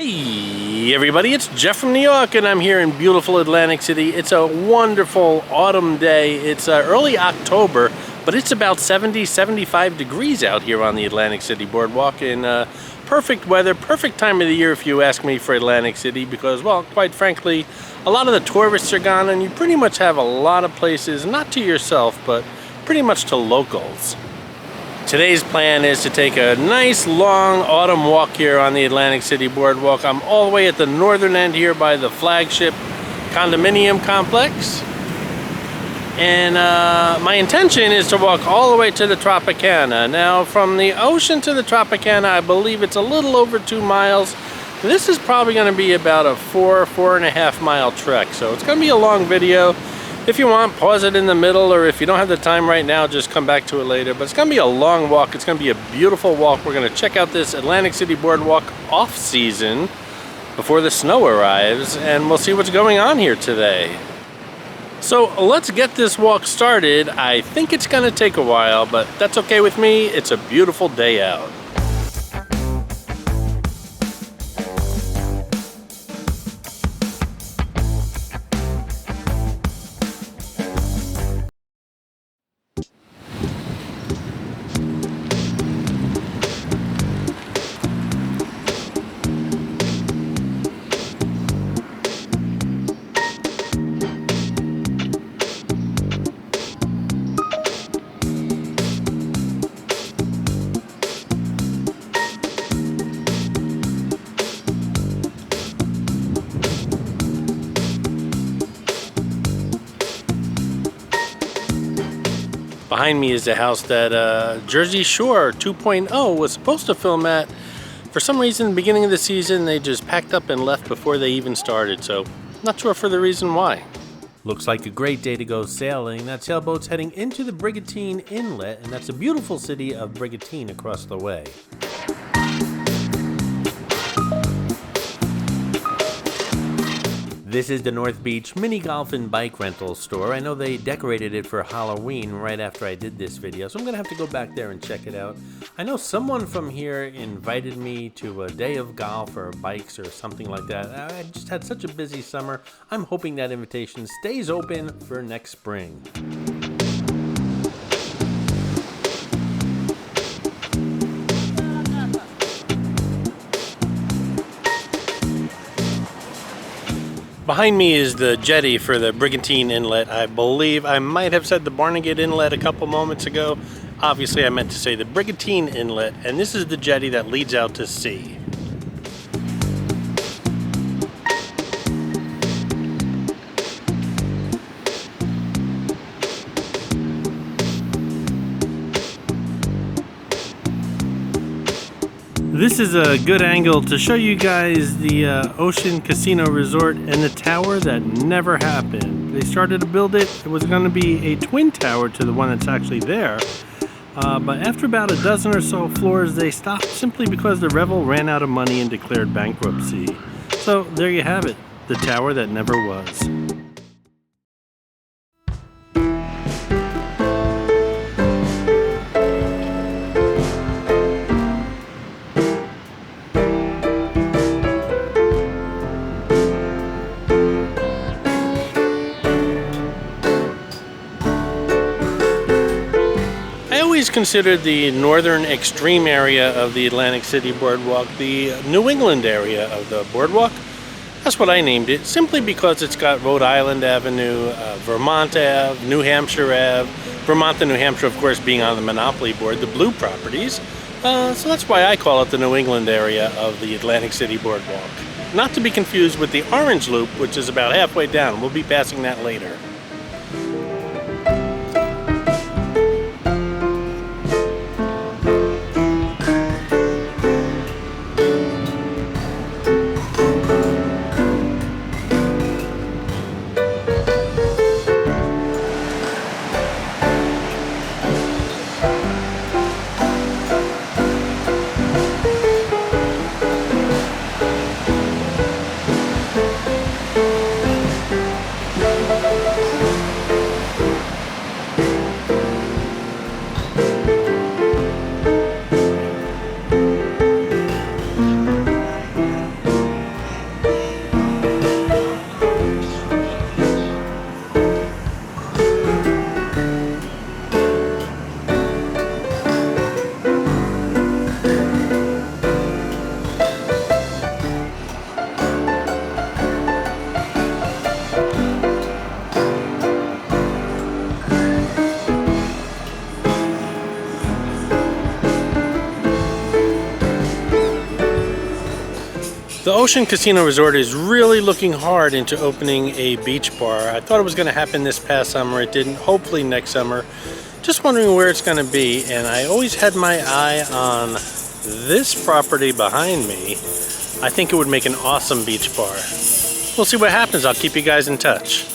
Hey everybody, it's Jeff from New York and I'm here in beautiful Atlantic City. It's a wonderful autumn day. It's early October, but it's about 75 degrees out here on the Atlantic City Boardwalk in perfect weather, perfect time of the year if you ask me for Atlantic City because, well, quite frankly, a lot of the tourists are gone and you pretty much have a lot of places, not to yourself, but pretty much to locals. Today's plan is to take a nice long autumn walk here on the Atlantic City Boardwalk. I'm all the way at the northern end here by the Flagship condominium complex. And my intention is to walk all the way to the Tropicana. Now from the ocean to the Tropicana, I believe it's a little over 2 miles. This is probably going to be about a 4.5 mile trek. So it's going to be a long video. If you want, pause it in the middle, or if you don't have the time right now, just come back to it later. But it's going to be a long walk. It's going to be a beautiful walk. We're going to check out this Atlantic City Boardwalk off-season before the snow arrives, and we'll see what's going on here today. So let's get this walk started. I think it's going to take a while, but that's okay with me. It's a beautiful day out. Behind me is the house that Jersey Shore 2.0 was supposed to film at. For some reason, the beginning of the season, they just packed up and left before they even started, so not sure for the reason why. Looks like a great day to go sailing. That sailboat's heading into the Brigantine Inlet, and that's the beautiful city of Brigantine across the way. This is the North Beach mini golf and bike rental store. I know they decorated it for Halloween right after I did this video, so I'm gonna have to go back there and check it out. I know someone from here invited me to a day of golf or bikes or something like that. I just had such a busy summer. I'm hoping that invitation stays open for next spring. Behind me is the jetty for the Brigantine Inlet. I believe I might have said the Barnegat Inlet a couple moments ago. Obviously I meant to say the Brigantine Inlet, and this is the jetty that leads out to sea. This is a good angle to show you guys the Ocean Casino Resort and the tower that never happened. They started to build it. It was going to be a twin tower to the one that's actually there. But after about a dozen or so floors, they stopped simply because the Revel ran out of money and declared bankruptcy. So there you have it, the tower that never was. Considered the northern extreme area of the Atlantic City Boardwalk the New England area of the boardwalk. That's what I named it, simply because it's got Rhode Island Avenue, Vermont Ave, New Hampshire Ave, Vermont and New Hampshire of course being on the Monopoly board, the blue properties. So that's why I call it the New England area of the Atlantic City Boardwalk. Not to be confused with the Orange Loop, which is about halfway down. We'll be passing that later. The Ocean Casino Resort is really looking hard into opening a beach bar. I thought it was going to happen this past summer. It didn't. Hopefully next summer. Just wondering where it's going to be, and I always had my eye on this property behind me. I think it would make an awesome beach bar. We'll see what happens. I'll keep you guys in touch.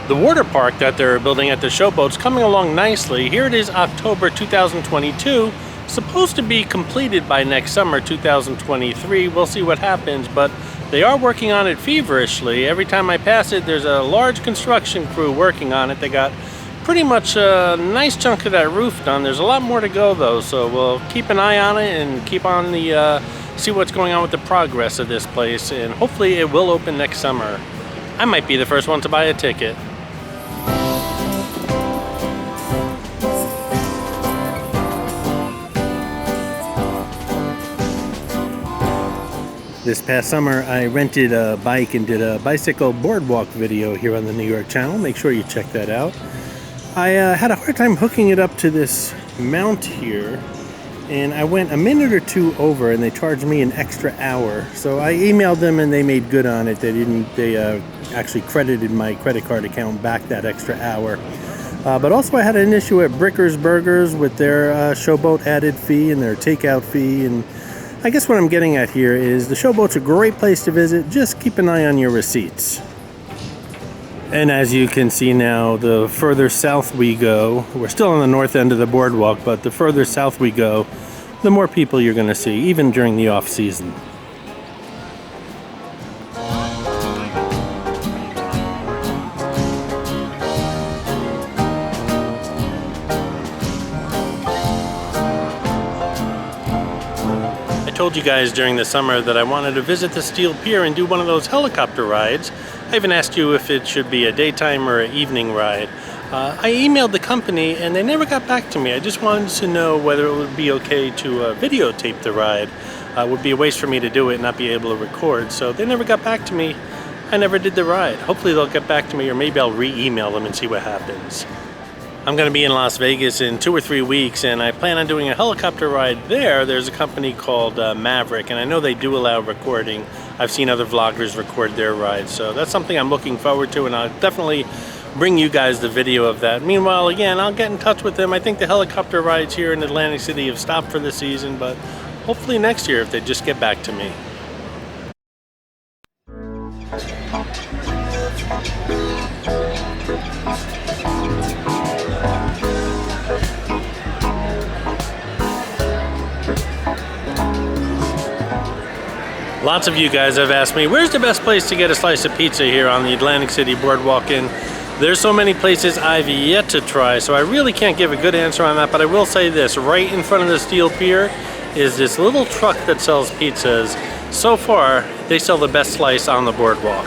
The water park that they're building at the Showboat's coming along nicely. Here it is, October 2022. Supposed to be completed by next summer, 2023. We'll see what happens, but they are working on it feverishly. Every time I pass it, there's a large construction crew working on it. They got pretty much a nice chunk of that roof done. There's a lot more to go though, so we'll keep an eye on it and keep on the see what's going on with the progress of this place, and hopefully it will open next summer. I might be the first one to buy a ticket. This past summer, I rented a bike and did a bicycle boardwalk video here on the New York channel. Make sure you check that out. I had a hard time hooking it up to this mount here, and I went a minute or two over, and they charged me an extra hour. So I emailed them, and they made good on it. They actually credited my credit card account back that extra hour. But also I had an issue at Bricker's Burgers with their Showboat added fee and their takeout fee, and I guess what I'm getting at here is the Showboat's a great place to visit. Just keep an eye on your receipts. And as you can see now, the further south we go, we're still on the north end of the boardwalk, but the further south we go, the more people you're going to see, even during the off season. I told you guys during the summer that I wanted to visit the Steel Pier and do one of those helicopter rides. I even asked you if it should be a daytime or an evening ride. I emailed the company and they never got back to me. I just wanted to know whether it would be okay to videotape the ride. It would be a waste for me to do it and not be able to record. So they never got back to me. I never did the ride. Hopefully they'll get back to me, or maybe I'll re-email them and see what happens. I'm going to be in Las Vegas in 2 or 3 weeks, and I plan on doing a helicopter ride there. There's a company called Maverick, and I know they do allow recording. I've seen other vloggers record their rides, so that's something I'm looking forward to, and I'll definitely bring you guys the video of that. Meanwhile, again, I'll get in touch with them. I think the helicopter rides here in Atlantic City have stopped for the season, but hopefully next year if they just get back to me. Lots of you guys have asked me, where's the best place to get a slice of pizza here on the Atlantic City Boardwalk? And there's so many places I've yet to try, so I really can't give a good answer on that, but I will say this, right in front of the Steel Pier is this little truck that sells pizzas. So far, they sell the best slice on the boardwalk.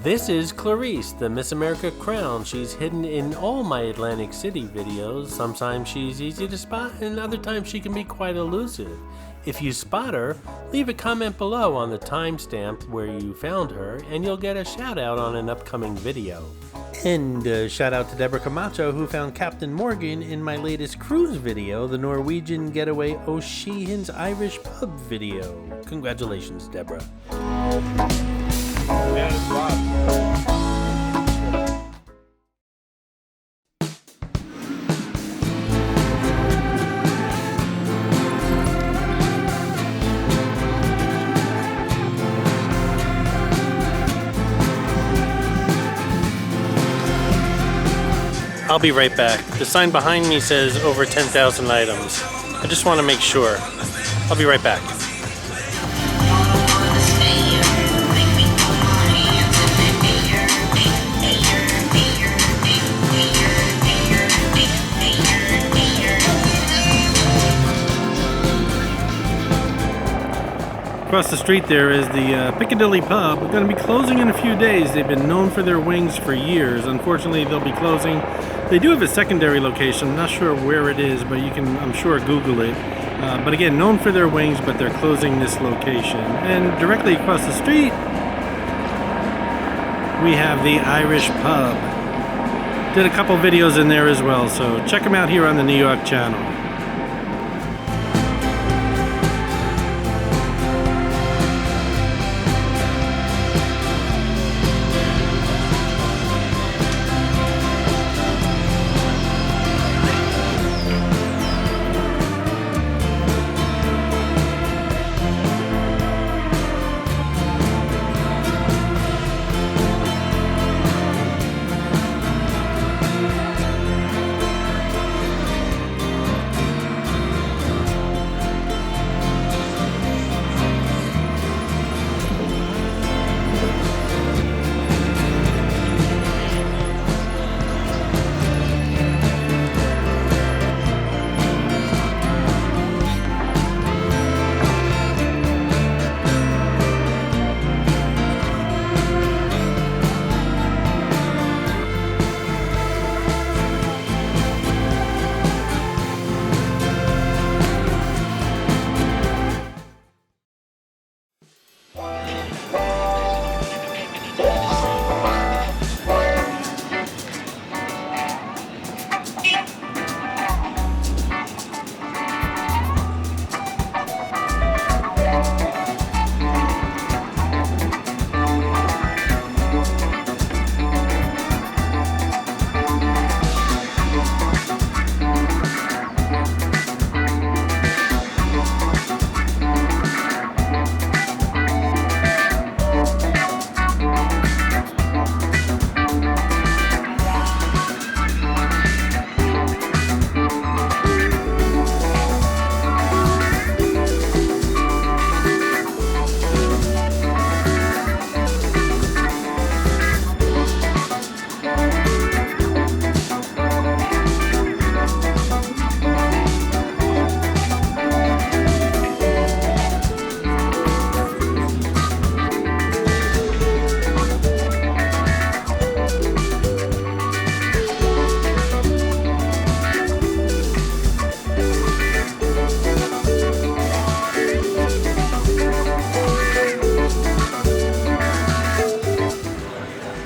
This is Clarice, the Miss America crown. She's hidden in all my Atlantic City videos. Sometimes she's easy to spot, and other times she can be quite elusive. If you spot her, leave a comment below on the timestamp where you found her, and you'll get a shout out on an upcoming video. And shout out to Deborah Camacho, who found Captain Morgan in my latest cruise video, the Norwegian Getaway O'Sheehan's Irish Pub video. Congratulations, Deborah. I'll be right back. The sign behind me says over 10,000 items. I just want to make sure. I'll be right back. Across the street there is the Piccadilly pub. We're going to be closing in a few days. They've been known for their wings for years. Unfortunately, they'll be closing. They do have a secondary location. I'm not sure where it is, but you can, I'm sure, Google it. But again, known for their wings, but they're closing this location. And directly across the street, we have the Irish pub. Did a couple videos in there as well, so check them out here on the New York channel.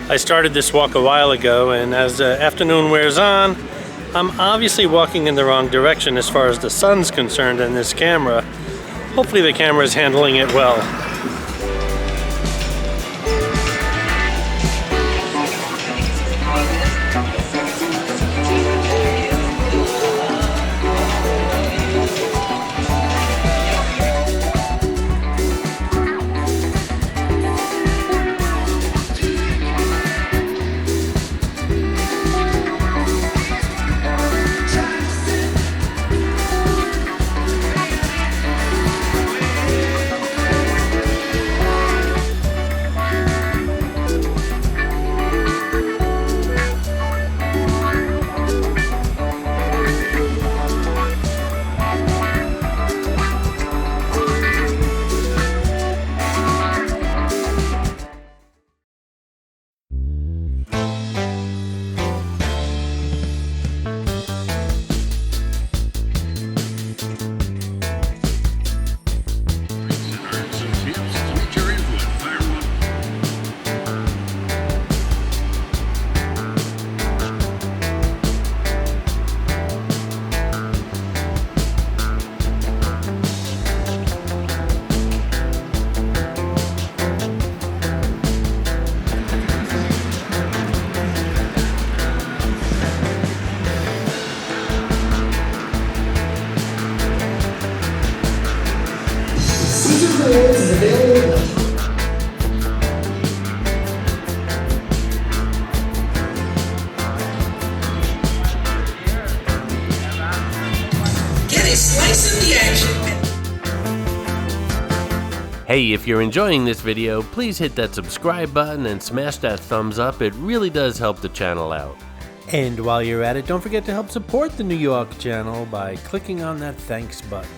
I started this walk a while ago, and as the afternoon wears on, I'm obviously walking in the wrong direction as far as the sun's concerned in this camera. Hopefully the camera is handling it well. Hey, if you're enjoying this video, please hit that subscribe button and smash that thumbs up. It really does help the channel out. And while you're at it, don't forget to help support the New York channel by clicking on that thanks button.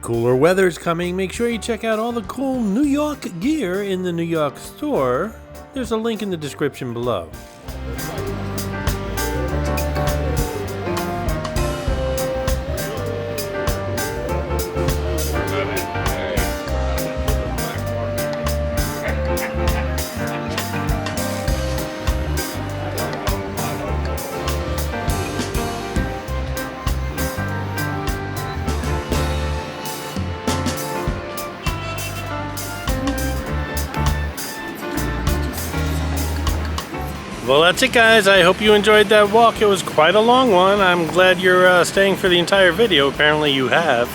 Cooler weather's coming. Make sure you check out all the cool New York gear in the New York store. There's a link in the description below. Well, that's it, guys. I hope you enjoyed that walk. It was quite a long one. I'm glad you're staying for the entire video. Apparently you have.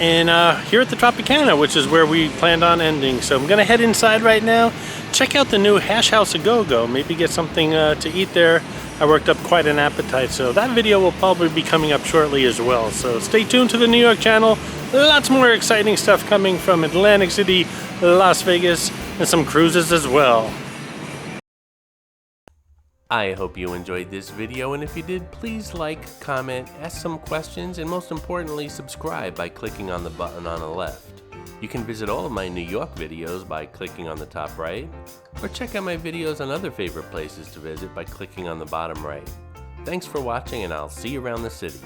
And here at the Tropicana, which is where we planned on ending. So I'm going to head inside right now. Check out the new Hash House A Go-Go. Maybe get something to eat there. I worked up quite an appetite. So that video will probably be coming up shortly as well. So stay tuned to the New York channel. Lots more exciting stuff coming from Atlantic City, Las Vegas, and some cruises as well. I hope you enjoyed this video, and if you did, please like, comment, ask some questions, and most importantly, subscribe by clicking on the button on the left. You can visit all of my New York videos by clicking on the top right, or check out my videos on other favorite places to visit by clicking on the bottom right. Thanks for watching, and I'll see you around the city.